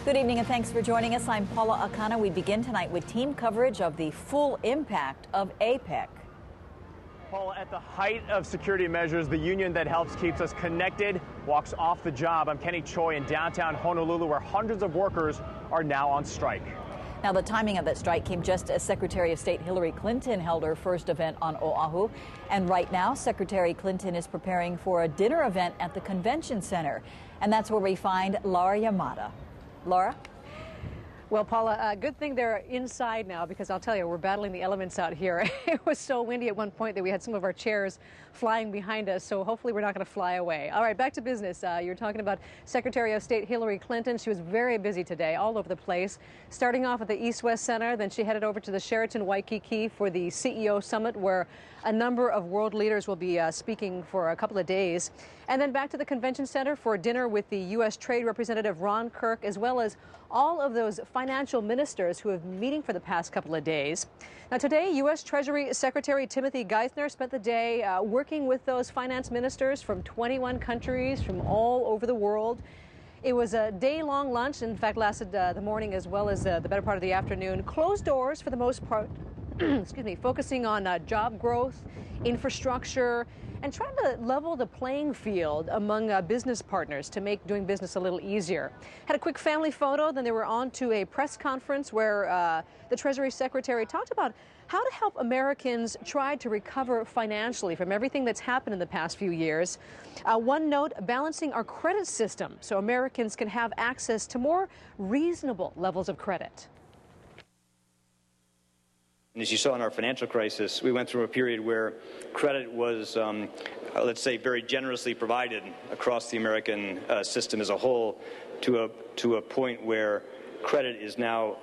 Good evening and thanks for joining us. I'm Paula Akana. We begin tonight with team coverage of the full impact of APEC. Paula, at the height of security measures, the union that helps keeps us connected walks off the job. I'm Kenny Choi in downtown Honolulu, where hundreds of workers are now on strike. Now, the timing of that strike came just as Secretary of State Hillary Clinton held her first event on Oahu. And right now, Secretary Clinton is preparing for a dinner event at the convention center. And that's where we find Laura Yamada. Laura? Well, Paula, good thing they're inside now, because I'll tell you, we're battling the elements out here. It was so windy at one point that we had some of our chairs flying behind us, so hopefully we're not going to fly away. All right, back to business. You're talking about Secretary of State Hillary Clinton. She was very busy today, all over the place, starting off at the East-West Center. Then she headed over to the Sheraton Waikiki for the CEO Summit, where a number of world leaders will be speaking for a couple of days. And then back to the Convention Center for dinner with the U.S. Trade Representative Ron Kirk, as well as all of those financial ministers who have been meeting for the past couple of days. Now, today, U.S. Treasury Secretary Timothy Geithner spent the day working with those finance ministers from 21 countries from all over the world. It was a day-long lunch, in fact, lasted the morning as well as the better part of the afternoon. Closed doors for the most part, excuse me, focusing on job growth, infrastructure, and trying to level the playing field among business partners to make doing business a little easier. Had a quick family photo, then they were on to a press conference where the Treasury Secretary talked about how to help Americans try to recover financially from everything that's happened in the past few years. One note, balancing our credit system so Americans can have access to more reasonable levels of credit. As you saw in our financial crisis, we went through a period where credit was, let's say, very generously provided across the American system as a whole, to a point where credit is now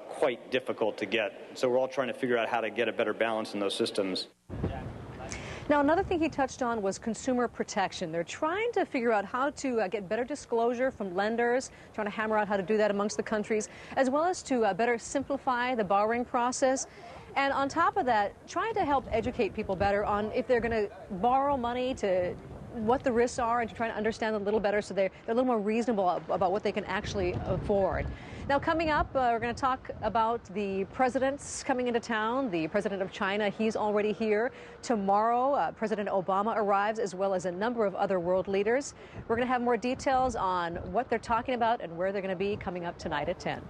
quite difficult to get. So we're all trying to figure out how to get a better balance in those systems. Now, another thing he touched on was consumer protection. They're trying to figure out how to get better disclosure from lenders, trying to hammer out how to do that amongst the countries, as well as to better simplify the borrowing process. And on top of that, trying to help educate people better on if they're going to borrow money, to what the risks are, and to try to understand them a little better so they're a little more reasonable about what they can actually afford. Now, coming up, we're going to talk about the presidents coming into town. The president of China, he's already here. Tomorrow, President Obama arrives, as well as a number of other world leaders. We're going to have more details on what they're talking about and where they're going to be coming up tonight at 10.